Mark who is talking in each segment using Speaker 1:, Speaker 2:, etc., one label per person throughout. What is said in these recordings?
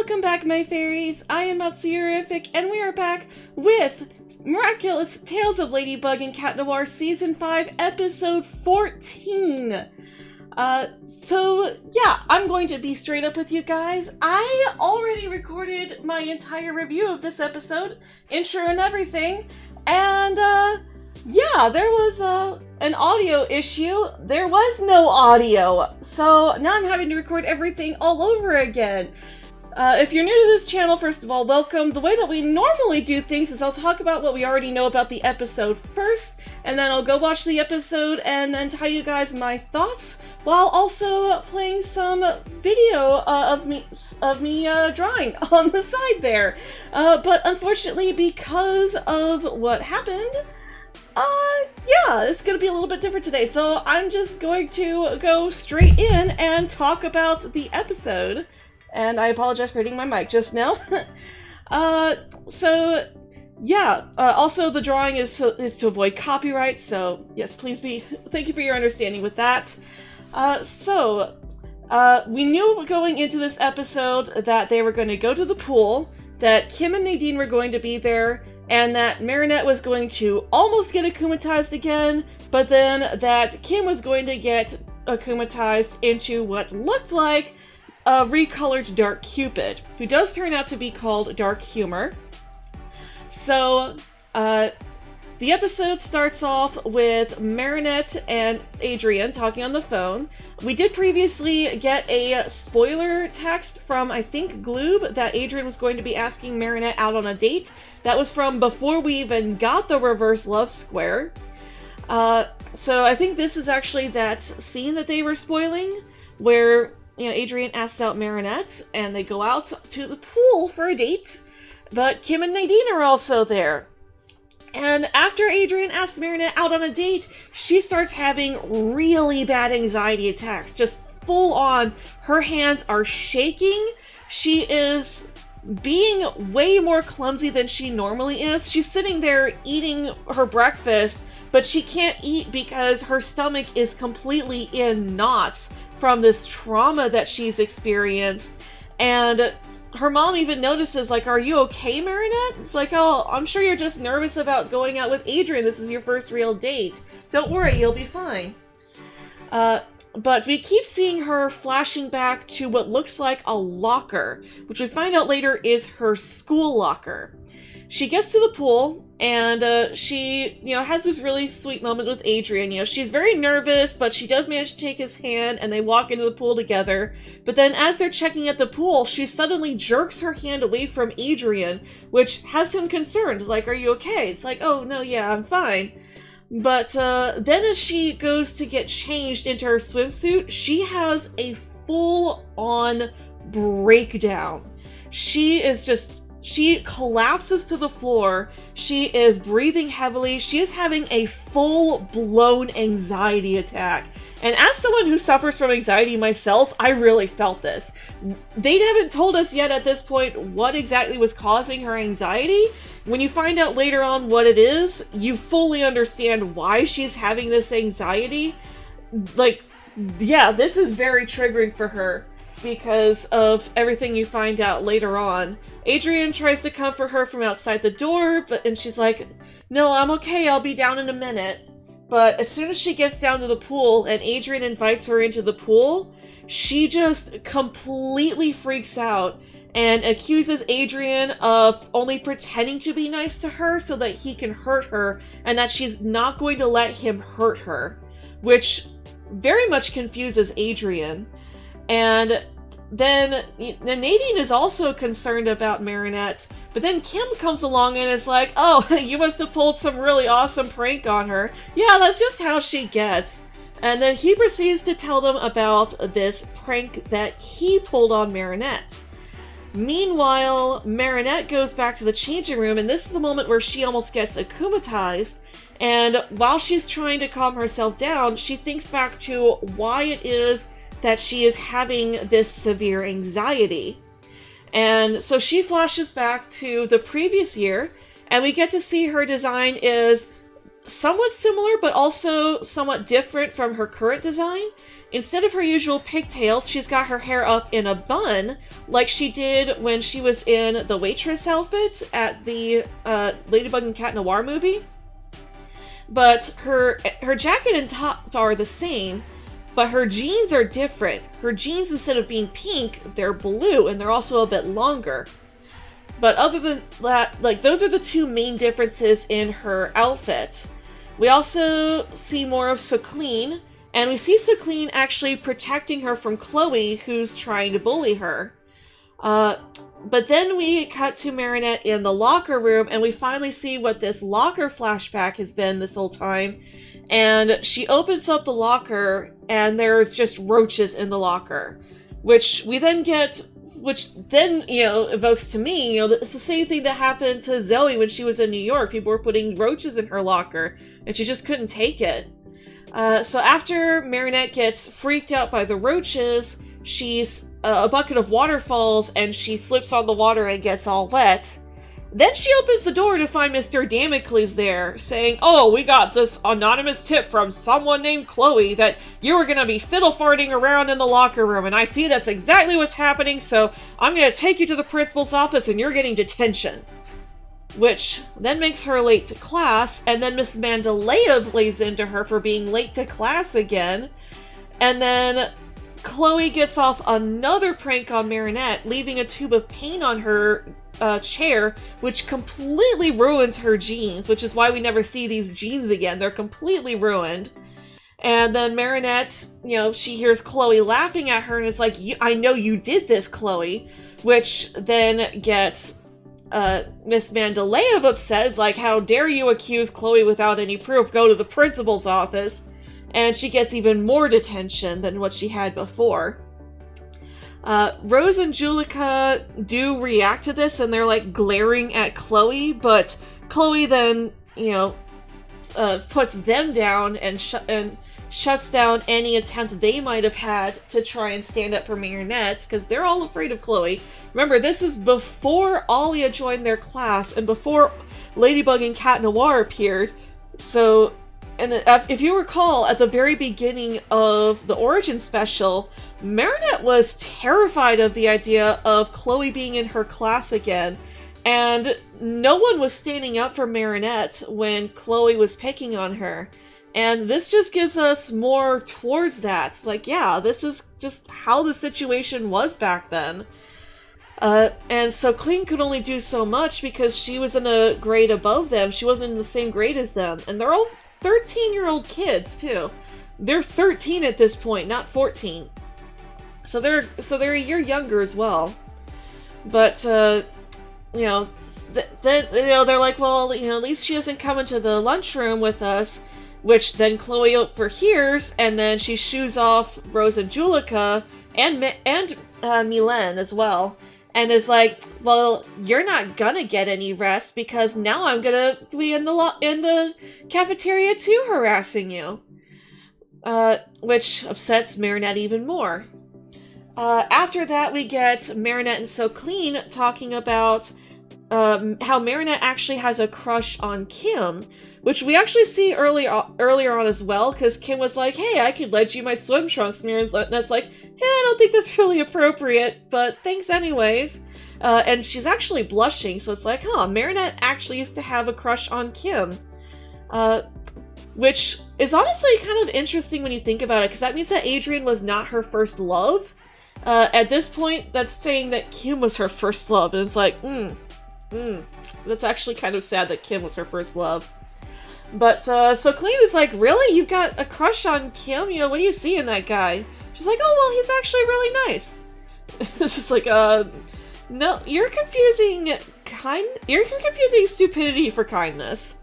Speaker 1: Welcome back, my fairies. I am Matsuyorific, and we are back with Miraculous Tales of Ladybug and Cat Noir Season 5, Episode 14. I'm going to be straight up with you guys. I already recorded my entire review of this episode, intro and everything, and, there was, an audio issue. There was no audio, so now I'm having to record everything all over again. If you're new to this channel, first of all, welcome. The way that we normally do things is I'll talk about what we already know about the episode first, and then I'll go watch the episode and then tell you guys my thoughts, while also playing some video of me drawing on the side there. But unfortunately, because of what happened, it's gonna be a little bit different today, so I'm just going to go straight in and talk about the episode. And I apologize for hitting my mic just now. Also the drawing is to avoid copyright, so yes, thank you for your understanding with that. We knew going into this episode that they were going to go to the pool, that Kim and Nadine were going to be there, and that Marinette was going to almost get akumatized again, but then that Kim was going to get akumatized into what looked like a recolored Dark Cupid, who does turn out to be called Dark Humor. So, the episode starts off with Marinette and Adrien talking on the phone. We did previously get a spoiler text from, I think, Gloob, that Adrien was going to be asking Marinette out on a date. That was from before we even got the reverse love square. So I think this is actually that scene that they were spoiling, where Adrien asks out Marinette, and they go out to the pool for a date, but Kim and Nadine are also there. And after Adrien asks Marinette out on a date, she starts having really bad anxiety attacks, just full on. Her hands are shaking. She is being way more clumsy than she normally is. She's sitting there eating her breakfast, but she can't eat because her stomach is completely in knots from this trauma that she's experienced. And her mom even notices, like, "Are you okay, Marinette?" It's like, "Oh, I'm sure you're just nervous about going out with Adrien. This is your first real date. Don't worry, you'll be fine." But we keep seeing her flashing back to what looks like a locker, which we find out later is her school locker. She gets to the pool, and she, has this really sweet moment with Adrien. She's very nervous, but she does manage to take his hand, and they walk into the pool together. But then as they're checking at the pool, she suddenly jerks her hand away from Adrien, which has him concerned. It's like, "Are you okay?" It's like, "Oh, no, yeah, I'm fine." But then as she goes to get changed into her swimsuit, she has a full-on breakdown. She collapses to the floor. She is breathing heavily. She is having a full-blown anxiety attack. And as someone who suffers from anxiety myself, I really felt this. They haven't told us yet at this point what exactly was causing her anxiety. When you find out later on what it is, you fully understand why she's having this anxiety. This is very triggering for her because of everything you find out later on. Adrien tries to comfort her from outside the door, and she's like, "No, I'm okay, I'll be down in a minute." But as soon as she gets down to the pool and Adrien invites her into the pool, she just completely freaks out and accuses Adrien of only pretending to be nice to her so that he can hurt her, and that she's not going to let him hurt her, which very much confuses Adrien. And then Nadine is also concerned about Marinette, but then Kim comes along and is like, "Oh, you must have pulled some really awesome prank on her." Yeah, that's just how she gets. And then he proceeds to tell them about this prank that he pulled on Marinette. Meanwhile, Marinette goes back to the changing room, and this is the moment where she almost gets akumatized. And while she's trying to calm herself down, she thinks back to why it is that she is having this severe anxiety. And so she flashes back to the previous year, and we get to see her design is somewhat similar, but also somewhat different from her current design. instead of her usual pigtails, she's got her hair up in a bun, like she did when she was in the waitress outfit at the Ladybug and Cat Noir movie. But her jacket and top are the same, but her jeans are different. Her jeans, instead of being pink, they're blue, and they're also a bit longer. But other than that, like, those are the two main differences in her outfit. We also see more of Socline, and we see Socline actually protecting her from Chloe, who's trying to bully her. But then we cut to Marinette in the locker room, and we finally see what this locker flashback has been this whole time. And she opens up the locker, and there's just roaches in the locker, which then, evokes to me, it's the same thing that happened to Zoe when she was in New York. People were putting roaches in her locker, and she just couldn't take it. So after Marinette gets freaked out by the roaches, she's a bucket of water falls, and she slips on the water and gets all wet. Then she opens the door to find Mr. Damocles there, saying, "Oh, we got this anonymous tip from someone named Chloe that you were going to be fiddle-farting around in the locker room, and I see that's exactly what's happening, so I'm going to take you to the principal's office and you're getting detention." Which then makes her late to class, and then Miss Mandalea lays into her for being late to class again. And then Chloe gets off another prank on Marinette, leaving a tube of paint on her chair, which completely ruins her jeans, which is why we never see these jeans again. They're completely ruined. And then Marinette, she hears Chloe laughing at her and is like, "I know you did this, Chloe," which then gets Miss Mandalea upset. Is like, "How dare you accuse Chloe without any proof? Go to the principal's office." And she gets even more detention than what she had before. Rose and Julica do react to this, and they're like glaring at Chloe, but Chloe then, puts them down and shuts down any attempt they might have had to try and stand up for Marinette, because they're all afraid of Chloe. Remember, this is before Alia joined their class and before Ladybug and Cat Noir appeared. So, and if you recall, at the very beginning of the Origin special, Marinette was terrified of the idea of Chloe being in her class again, and no one was standing up for Marinette when Chloe was picking on her. And this just gives us more towards that. It's like, yeah, this is just how the situation was back then. And so Clean could only do so much because she was in a grade above them. She wasn't in the same grade as them. And they're all 13-year-old kids, too. They're 13 at this point, not 14. So they're a year younger as well. But, they're like, well, at least she doesn't come into the lunchroom with us, which then Chloe overhears, and then she shoos off Rose and Julica, and Milan as well, and is like, well, you're not gonna get any rest, because now I'm gonna be in the cafeteria too, harassing you. Which upsets Marinette even more. After that, we get Marinette and So Clean talking about how Marinette actually has a crush on Kim, which we actually see earlier on as well, because Kim was like, "Hey, I could lend you my swim trunks," and Marinette's like, I don't think that's really appropriate, but thanks anyways. And she's actually blushing, so it's like, Marinette actually used to have a crush on Kim. Which is honestly kind of interesting when you think about it, because that means that Adrien was not her first love. At this point, that's saying that Kim was her first love, and it's like, that's actually kind of sad that Kim was her first love. But, so Clean is like, "Really? You've got a crush on Kim? What do you see in that guy?" She's like, "Oh, well, he's actually really nice." It's just like, no, you're confusing stupidity for kindness.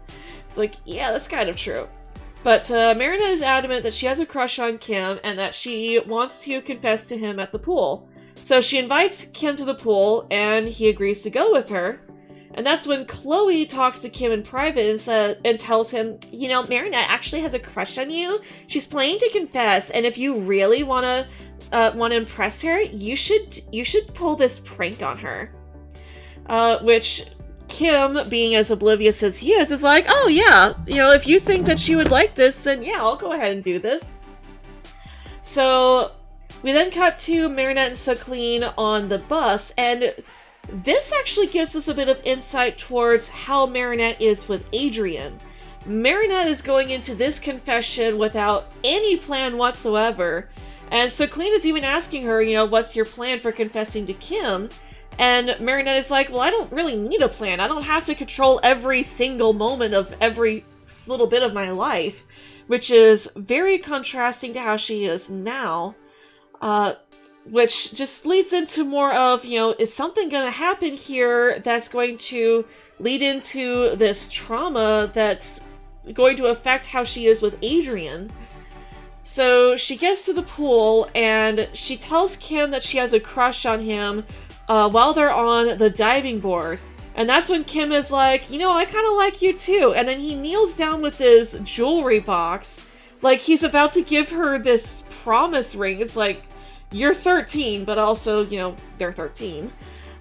Speaker 1: It's like, yeah, that's kind of true. But, Marinette is adamant that she has a crush on Kim, and that she wants to confess to him at the pool. So she invites Kim to the pool, and he agrees to go with her. And that's when Chloe talks to Kim in private and tells him, Marinette actually has a crush on you. She's planning to confess, and if you really want to impress her, you should pull this prank on her. Which Kim, being as oblivious as he is like, "Oh yeah, if you think that she would like this, then yeah, I'll go ahead and do this." So we then cut to Marinette and Suckleen on the bus, and this actually gives us a bit of insight towards how Marinette is with Adrien. Marinette is going into this confession without any plan whatsoever, and Suckleen is even asking her, what's your plan for confessing to Kim? And Marinette is like, well, I don't really need a plan. I don't have to control every single moment of every little bit of my life, which is very contrasting to how she is now. Which just leads into more of, is something going to happen here that's going to lead into this trauma that's going to affect how she is with Adrien? So she gets to the pool and she tells Kim that she has a crush on him while they're on the diving board. And that's when Kim is like, I kind of like you too. And then he kneels down with this jewelry box, like he's about to give her this promise ring. It's like, you're 13, but also, they're 13.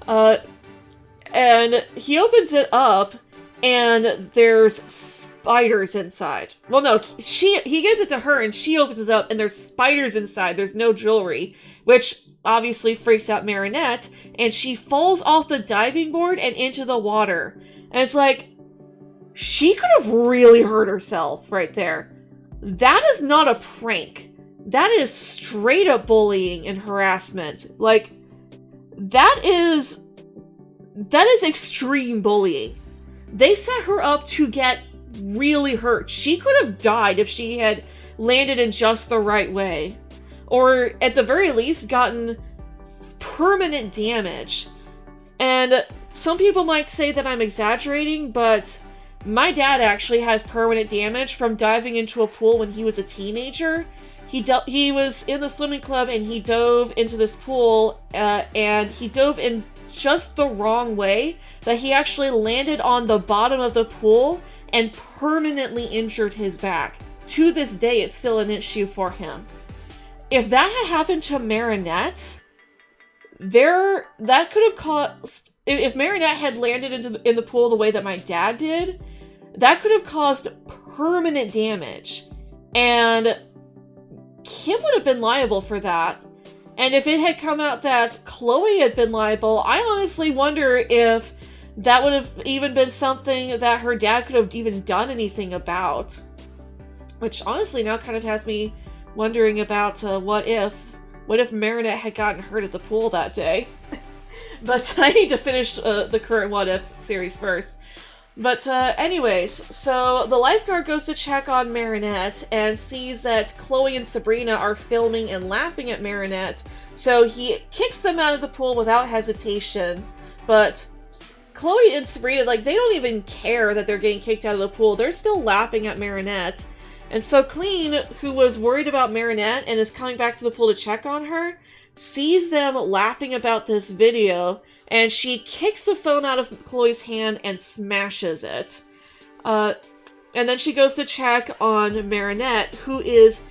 Speaker 1: And he opens it up, and there's spiders inside. Well, no, he gives it to her, and she opens it up, and there's spiders inside. There's no jewelry, which obviously freaks out Marinette, and she falls off the diving board and into the water. And it's like, she could have really hurt herself right there. That is not a prank. That is straight up bullying and harassment. Like, that is extreme bullying. They set her up to get really hurt. She could have died if she had landed in just the right way. Or, at the very least, gotten permanent damage. And some people might say that I'm exaggerating, but my dad actually has permanent damage from diving into a pool when he was a teenager. He was in the swimming club and he dove into this pool and he dove in just the wrong way that he actually landed on the bottom of the pool and permanently injured his back. To this day, it's still an issue for him. If that had happened to Marinette, that could have caused... If Marinette had landed in the pool the way that my dad did, that could have caused permanent damage. And Kim would have been liable for that. And if it had come out that Chloe had been liable, I honestly wonder if that would have even been something that her dad could have even done anything about. Which honestly now kind of has me wondering about what if Marinette had gotten hurt at the pool that day. But I need to finish the current What If series first. But anyways, so the lifeguard goes to check on Marinette and sees that Chloe and Sabrina are filming and laughing at Marinette, so he kicks them out of the pool without hesitation. But Chloe and Sabrina, they don't even care that they're getting kicked out of the pool. They're still laughing at Marinette. And so Suckleen, who was worried about Marinette and is coming back to the pool to check on her, sees them laughing about this video, and she kicks the phone out of Chloe's hand and smashes it. And then she goes to check on Marinette, who is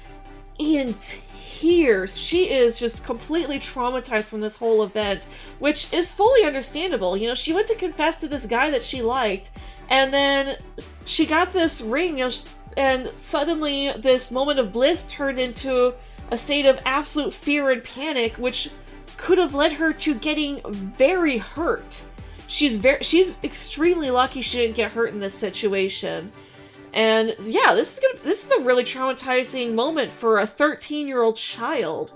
Speaker 1: in tears. She is just completely traumatized from this whole event, which is fully understandable. She went to confess to this guy that she liked, and then she got this ring, and suddenly this moment of bliss turned into a state of absolute fear and panic, which could have led her to getting very hurt. She's extremely lucky she didn't get hurt in this situation. And yeah, this is a really traumatizing moment for a 13-year-old child.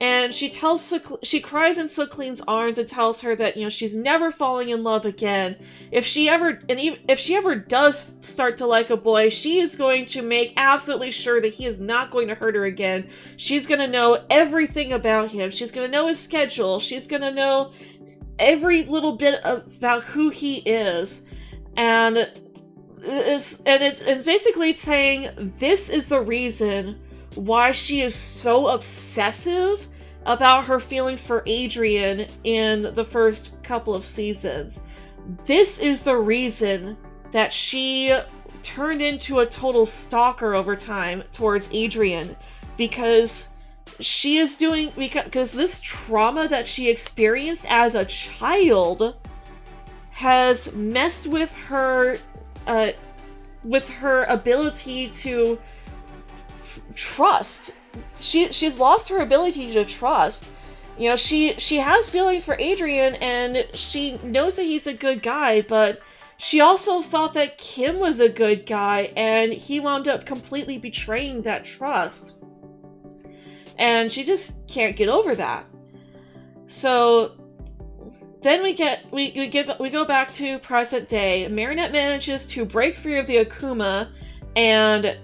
Speaker 1: And she cries in Suckleen's arms and tells her that, she's never falling in love again. If she ever does start to like a boy, she is going to make absolutely sure that he is not going to hurt her again. She's going to know everything about him. She's going to know his schedule. She's going to know every little bit about who he is. And it's basically saying this is the reason why she is so obsessive about her feelings for Adrien in the first couple of seasons. This is the reason that she turned into a total stalker over time towards Adrien, because this trauma that she experienced as a child has messed with her ability to trust. She's lost her ability to trust. You know, she has feelings for Adrien, and she knows that he's a good guy, but she also thought that Kim was a good guy, and he wound up completely betraying that trust. And she just can't get over that. So then we go back to present day. Marinette manages to break free of the Akuma, and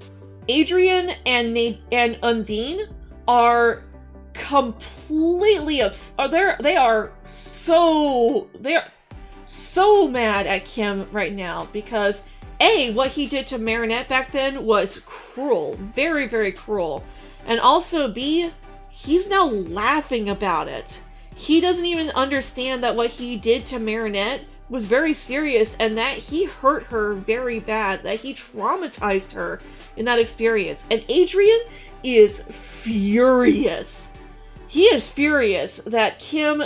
Speaker 1: Adrien and Undine are completely they are so mad at Kim right now, because A, what he did to Marinette back then was cruel, very, very cruel, and also B, he's now laughing about it. He doesn't even understand that what he did to Marinette was very serious, and that he hurt her very bad, that he traumatized her in that experience. And Adrien is furious. He is furious that Kim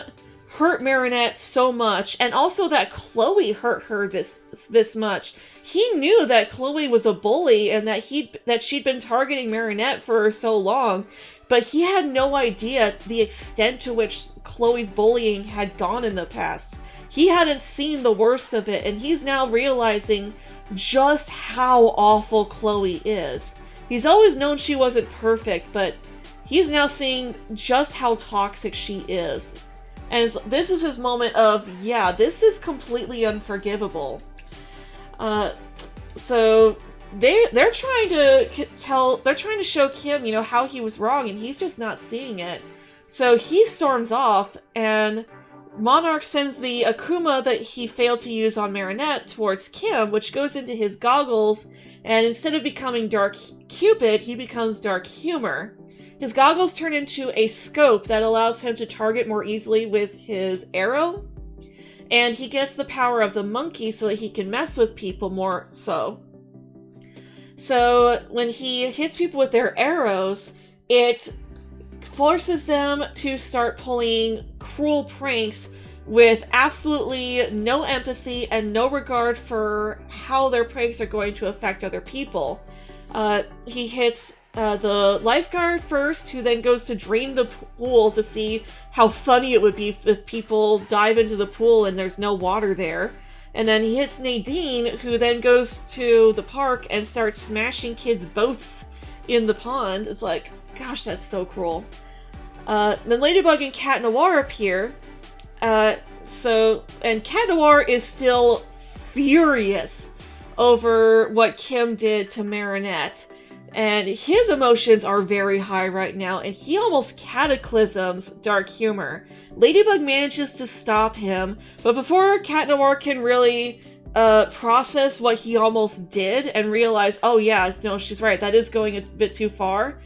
Speaker 1: hurt Marinette so much, and also that Chloe hurt her this much. He knew that Chloe was a bully and that she'd been targeting Marinette for so long, but he had no idea the extent to which Chloe's bullying had gone in the past. He hadn't seen the worst of it, and he's now realizing just how awful Chloe is. He's always known she wasn't perfect, but he's now seeing just how toxic she is. And this is his moment of, yeah, this is completely unforgivable. So they're trying to show Kim, you know, how he was wrong, and he's just not seeing it. So he storms off, and Monarch sends the Akuma that he failed to use on Marinette towards Kim, which goes into his goggles, and instead of becoming Dark Cupid, he becomes Dark Humor. His goggles turn into a scope that allows him to target more easily with his arrow, and he gets the power of the monkey so that he can mess with people more so. So when he hits people with their arrows, it forces them to start pulling cruel pranks with absolutely no empathy and no regard for how their pranks are going to affect other people. He hits the lifeguard first, who then goes to drain the pool to see how funny it would be if people dive into the pool and there's no water there. And then he hits Nadine, who then goes to the park and starts smashing kids' boats in the pond. It's like, gosh, that's so cruel. Then Ladybug and Cat Noir appear. And Cat Noir is still furious over what Kim did to Marinette. And his emotions are very high right now, and he almost cataclysms Dark Humor. Ladybug manages to stop him, but before Cat Noir can really process what he almost did and realize, oh yeah, no, she's right, that is going a bit too far,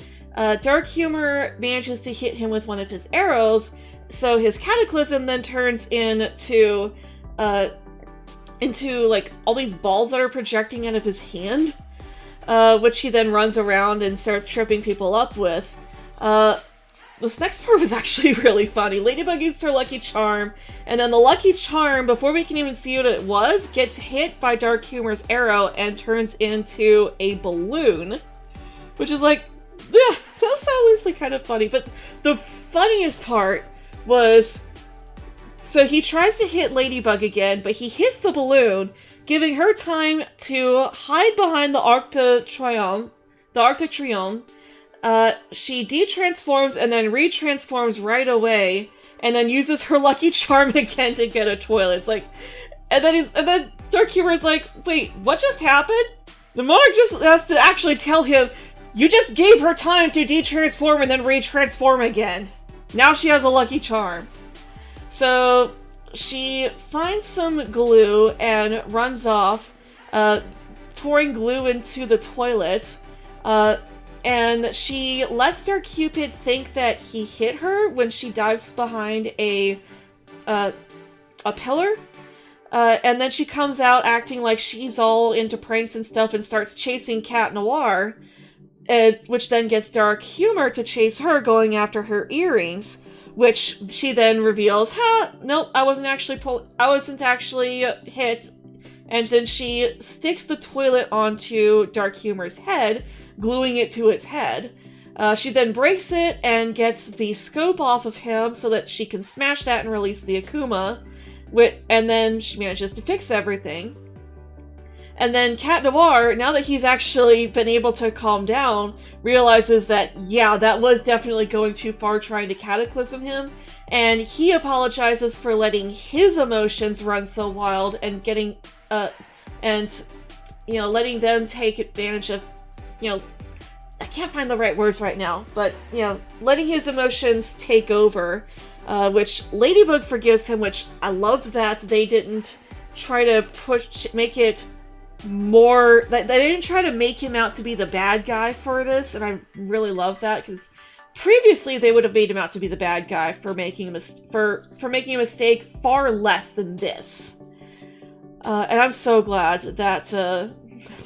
Speaker 1: Dark Humor manages to hit him with one of his arrows, so his cataclysm then turns into like all these balls that are projecting out of his hand. Which he then runs around and starts tripping people up with. This next part was actually really funny. Ladybug uses her Lucky Charm, and then the Lucky Charm, before we can even see what it was, gets hit by Dark Humor's arrow and turns into a balloon. Which is like, that was honestly kind of funny. But the funniest part was, so he tries to hit Ladybug again, but he hits the balloon, giving her time to hide behind the Arc de Triomphe. She de-transforms and then re-transforms right away, and then uses her Lucky Charm again to get a toilet. It's like, and then Dark Humor is like, wait, what just happened? The Monarch just has to actually tell him, you just gave her time to de-transform and then re-transform again. Now she has a Lucky Charm. So she finds some glue and runs off, pouring glue into the toilet, and she lets Dark Cupid think that he hit her when she dives behind a pillar, and then she comes out acting like she's all into pranks and stuff and starts chasing Cat Noir, which then gets Dark Humor to chase her, going after her earrings. Which she then reveals, nope, I wasn't actually hit. And then she sticks the toilet onto Dark Humor's head, gluing it to its head. She then breaks it and gets the scope off of him so that she can smash that and release the Akuma. And then she manages to fix everything. And then Cat Noir, now that he's actually been able to calm down, realizes that, yeah, that was definitely going too far trying to cataclysm him. And he apologizes for letting his emotions run so wild and getting, letting them take advantage of, I can't find the right words right now, but, letting his emotions take over, which Ladybug forgives him, which I loved that they didn't try to make it more, they didn't try to make him out to be the bad guy for this, and I really love that, because previously they would have made him out to be the bad guy for making a making a mistake far less than this. And I'm so glad that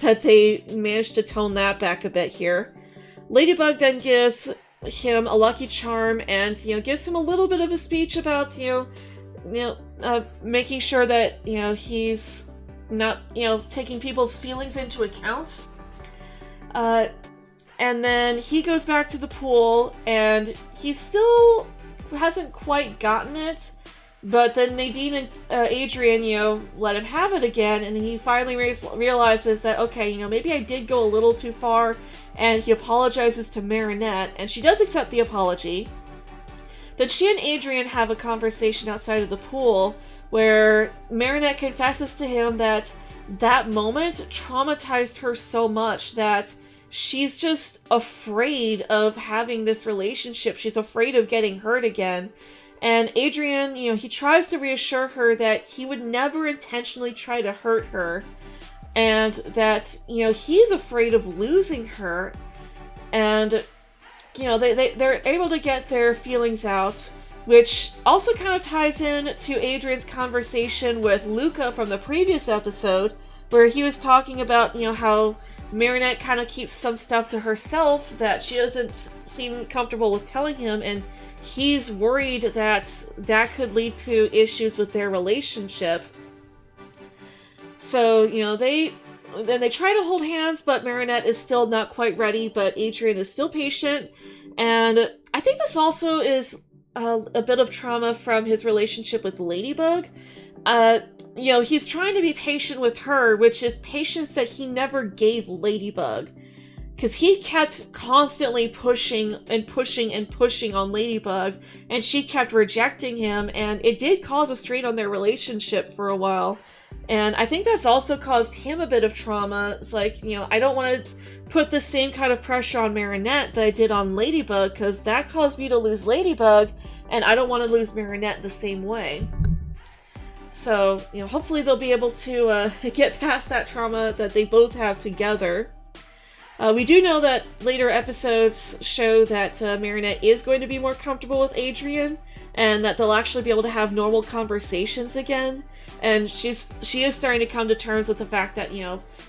Speaker 1: that they managed to tone that back a bit here. Ladybug then gives him a lucky charm and, gives him a little bit of a speech about, making sure that, he's not, taking people's feelings into account. And then he goes back to the pool, and he still hasn't quite gotten it, but then Nadine and Adrien, let him have it again, and he finally realizes that, okay, maybe I did go a little too far, and he apologizes to Marinette, and she does accept the apology. Then she and Adrien have a conversation outside of the pool, where Marinette confesses to him that that moment traumatized her so much that she's just afraid of having this relationship. She's afraid of getting hurt again. And Adrien, he tries to reassure her that he would never intentionally try to hurt her. And that, he's afraid of losing her. And, they're able to get their feelings out, which also kind of ties in to Adrien's conversation with Luca from the previous episode, where he was talking about, how Marinette kind of keeps some stuff to herself that she doesn't seem comfortable with telling him, and he's worried that that could lead to issues with their relationship. So, they try to hold hands, but Marinette is still not quite ready, but Adrien is still patient, and I think this also is a bit of trauma from his relationship with Ladybug. He's trying to be patient with her, which is patience that he never gave Ladybug. Because he kept constantly pushing and pushing and pushing on Ladybug, and she kept rejecting him, and it did cause a strain on their relationship for a while. And I think that's also caused him a bit of trauma. It's like, I don't want to put the same kind of pressure on Marinette that I did on Ladybug, because that caused me to lose Ladybug, and I don't want to lose Marinette the same way. So, hopefully they'll be able to get past that trauma that they both have together. We do know that later episodes show that Marinette is going to be more comfortable with Adrien, and that they'll actually be able to have normal conversations again. And she is starting to come to terms with the fact that,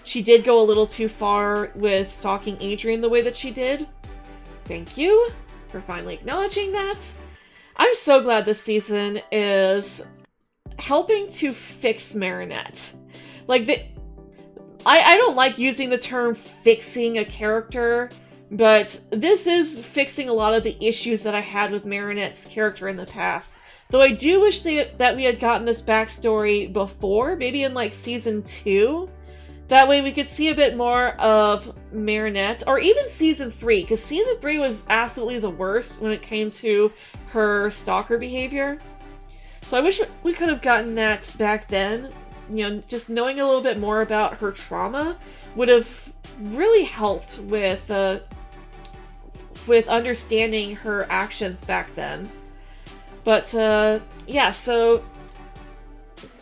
Speaker 1: she did go a little too far with stalking Adrien the way that she did. Thank you for finally acknowledging that. I'm so glad this season is helping to fix Marinette. I don't like using the term fixing a character, but this is fixing a lot of the issues that I had with Marinette's character in the past. Though I do wish that we had gotten this backstory before, maybe in season 2. That way we could see a bit more of Marinette, or even season 3, because season 3 was absolutely the worst when it came to her stalker behavior. So I wish we could have gotten that back then. Just knowing a little bit more about her trauma would have really helped with understanding her actions back then. But, yeah, so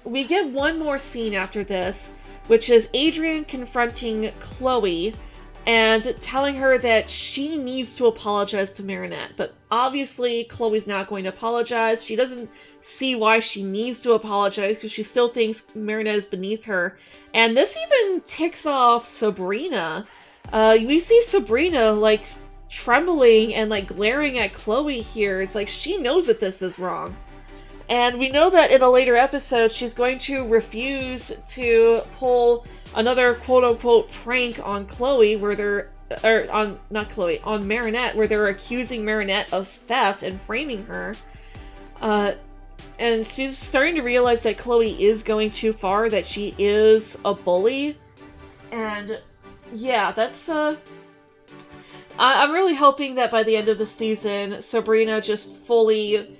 Speaker 1: we get one more scene after this, which is Adrien confronting Chloe and telling her that she needs to apologize to Marinette. But obviously, Chloe's not going to apologize. She doesn't see why she needs to apologize because she still thinks Marinette is beneath her. And this even ticks off Sabrina. We see Sabrina, trembling and, glaring at Chloe here. It's like she knows that this is wrong. And we know that in a later episode, she's going to refuse to pull another quote-unquote prank on Chloe, where they're or on, not Chloe, on Marinette, where they're accusing Marinette of theft and framing her. And she's starting to realize that Chloe is going too far, that she is a bully. And yeah, that's, I'm really hoping that by the end of the season, Sabrina just fully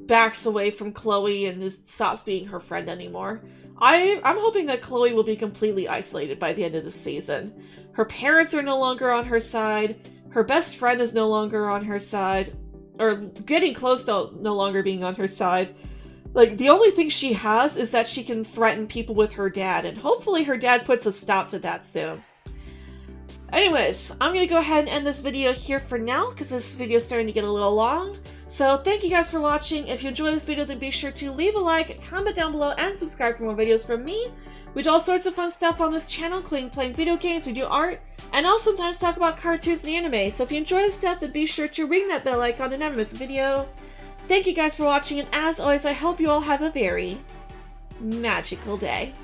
Speaker 1: backs away from Chloe and just stops being her friend anymore. I'm hoping that Chloe will be completely isolated by the end of the season. Her parents are no longer on her side, her best friend is no longer on her side, or getting close to no longer being on her side. Like, the only thing she has is that she can threaten people with her dad, and hopefully her dad puts a stop to that soon. Anyways, I'm gonna go ahead and end this video here for now, because this video is starting to get a little long. So thank you guys for watching. If you enjoyed this video, then be sure to leave a like, comment down below, and subscribe for more videos from me. We do all sorts of fun stuff on this channel, including playing video games, we do art, and I'll sometimes talk about cartoons and anime. So if you enjoy this stuff, then be sure to ring that bell icon to never miss a video. Thank you guys for watching, and as always, I hope you all have a very magical day.